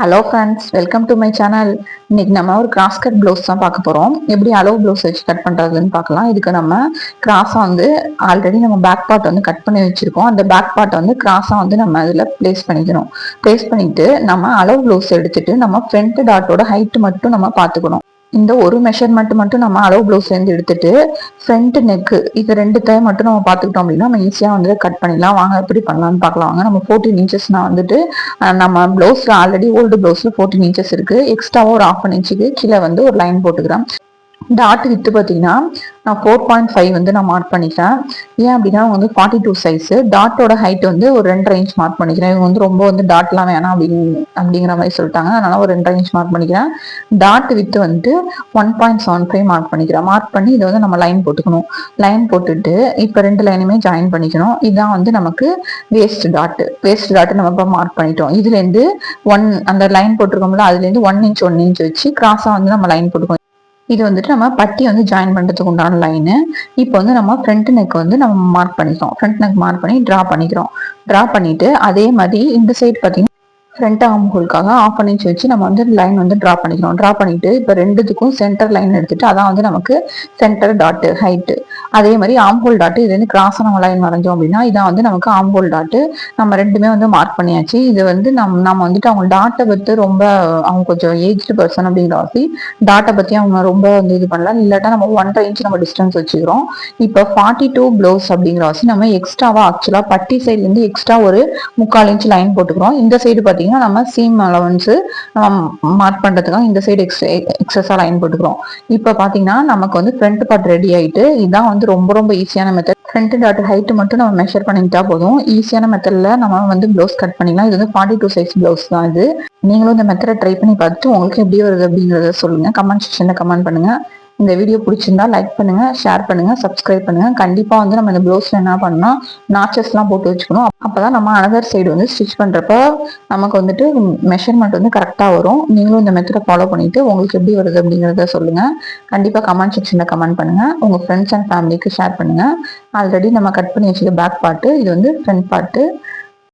Hello friends, welcome to my channel. இன்னைக்கு நம்ம ஒரு கிராஸ் கட் ப்ளவுஸ் தான் பார்க்க போகிறோம். எப்படி அளவு ப்ளவுஸ் வச்சு கட் பண்ணுறதுன்னு பார்க்கலாம். இதுக்கு நம்ம கிராஸாக ஆல்ரெடி நம்ம பேக் பார்ட் கட் பண்ணி வச்சுருக்கோம். அந்த பேக் பார்ட்டை கிராஸாக நம்ம அதில் ப்ளேஸ் பண்ணிக்கணும். ப்ளேஸ் பண்ணிவிட்டு நம்ம அளவு ப்ளவுஸ் எடுத்துட்டு நம்ம ஃப்ரண்ட் டாட்டோட ஹைட்டு மட்டும் நம்ம பார்த்துக்கணும். இந்த ஒரு மெஷர்மெண்ட் மட்டும் நம்ம அளவு ப்ளவுஸ் எடுத்துட்டு ஃப்ரண்ட் நெக்கு இது ரெண்டுத்தையும் மட்டும் நம்ம பார்த்துக்கிட்டோம் அப்படின்னா நம்ம ஈஸியாக கட் பண்ணிடலாம். வாங்க எப்படி பண்ணலாம்னு பார்க்கலாம். வாங்க. நம்ம 14 இன்ச்சஸ்னா நம்ம ப்ளவுஸ்ல ஆல்ரெடி ஓல்டு ப்ளவுஸ்ல 14 இன்ச்சஸ் இருக்கு. எக்ஸ்ட்ராவா ஒரு 1/2 இன்ச்சுக்கு கீழே ஒரு லைன் போட்டுக்கிறேன். டாட் வித்து பார்த்தீங்கன்னா நான் 4.5 நான் மார்க் பண்ணிக்கிறேன். ஏன் அப்படின்னா 42 சைஸ். டாட்டோட ஹைட் ஒரு 2.5 இன்ச் மார்க் பண்ணிக்கிறேன். இவங்க ரொம்ப டாட்லாம் வேணாம் அப்படிங்கிற மாதிரி சொல்லிட்டாங்க. அதனால ஒரு 2.5 இன்ச் மார்க் பண்ணிக்கிறேன். டாட் வித்து 1.75 மார்க் பண்ணிக்கிறேன். மார்க் பண்ணி இதை நம்ம லைன் போட்டுக்கணும். லைன் போட்டுட்டு இப்போ 2 லைனுமே ஜாயின் பண்ணிக்கணும். இதுதான் நமக்கு வேஸ்ட் டாட். வேஸ்ட் டாட் நம்ம இப்போ மார்க் பண்ணிட்டோம். இதுலேருந்து அந்த லைன் போட்டிருக்கோம்ல, அதுலேருந்து 1 இன்ச் வச்சு கிராஸா நம்ம லைன் போட்டுக்கணும். இது நம்ம பட்டி ஜாயின் பண்றதுக்கு உண்டான லைனு. இப்போ நம்ம ஃப்ரண்ட் நெக் நம்ம மார்க் பண்ணிக்கிறோம். ஃப்ரண்ட் நெக் மார்க் பண்ணி டிரா பண்ணிக்கிறோம். டிரா பண்ணிட்டு அதே மாதிரி இந்த சைடு பார்த்தீங்கன்னா ஃப்ரண்ட் ஆர்ம் ஹோல்காக 1/2 இன்ச் வச்சு நம்ம லைன் டிரா பண்ணிக்கிறோம். டிரா பண்ணிட்டு இப்போ ரெண்டுத்துக்கும் சென்டர் லைன் எடுத்துட்டு அதான் நமக்கு சென்டர் டாட் ஹைட்டு. அதே மாதிரி ஆர்ம் ஹோல் டாட் இது கிராஸா நம்ம லைன் வரைஞ்சோம் அப்படின்னா இதான் நமக்கு ஆர்ம் ஹோல் டாட். நம்ம ரெண்டுமே மார்க் பண்ணியாச்சு. இது நம்ம அவங்க டாட்டை பத்தி ரொம்ப அவங்க கொஞ்சம் ஏஜ்டு பர்சன் அப்படிங்கிறவாசி டாட்டை பத்தி அவங்க ரொம்ப இது பண்ணலாம். இல்லாட்டா நம்ம 1.5 இன்ச் நம்ம டிஸ்டன்ஸ் வச்சுக்கிறோம். இப்போ 42 ப்ளவுஸ் அப்படிங்கிறவாசி நம்ம எக்ஸ்ட்ராவா ஆக்சுவலா பட்டி சைட்ல இருந்து எக்ஸ்ட்ரா ஒரு 3/4 இன்ச் லைன் போட்டுக்கிறோம். இந்த சைடு பார்த்தீங்கன்னா நம்ம சீம் அலவன்ஸ் மார்க் பண்றதுக்காக இந்த சைடு எக்ஸஸா லைன் போட்டுக்கிறோம். இப்ப பாத்தீங்கன்னா நமக்கு ஃப்ரண்ட் பார்ட் ரெடி ஆயிட்டு. இதான் ரொம்ப ரொம்ப ஈஸியான மெத்தட். ஃப்ரண்ட் டாட் ஹைட் மட்டும் நம்ம மெஷர் பண்ணிக்கிட்டா போதும். ஈஸியான மெத்தட்ல நம்ம ப்ளவுஸ் கட் பண்ணிக்கலாம். இது 42 சைஸ் ப்ளவுஸ் தான் இது. நீங்களும் இந்த மெத்தடை ட்ரை பண்ணி பார்த்துட்டு உங்களுக்கு எப்படி வருது அப்படிங்கறத சொல்லுங்க. கமெண்ட் செக்ஷன்ல கமெண்ட் பண்ணுங்க. இந்த வீடியோ பிடிச்சிருந்தா லைக் பண்ணுங்க, ஷேர் பண்ணுங்க, சப்ஸ்கிரைப் பண்ணுங்க. கண்டிப்பா நம்ம இந்த ப்ளவுஸ்ல என்ன பண்ணா நாச்சஸ் எல்லாம் போட்டு வச்சுக்கணும். அப்பதான் நம்ம அனதர் சைடு ஸ்டிச் பண்றப்ப நமக்கு மெஷர்மெண்ட் கரெக்டா வரும். நீங்களும் இந்த மெத்தடை ஃபாலோ பண்ணிட்டு உங்களுக்கு எப்படி வருது அப்படிங்கறத சொல்லுங்க. கண்டிப்பா கமெண்ட் செக்ஷன்ல கமெண்ட் பண்ணுங்க. உங்க ஃப்ரெண்ட்ஸ் அண்ட் ஃபேமிலிக்கு ஷேர் பண்ணுங்க. ஆல்ரெடி நம்ம கட் பண்ணி வச்சுக்க பேக் பார்ட், இது ஃப்ரண்ட் பார்ட்.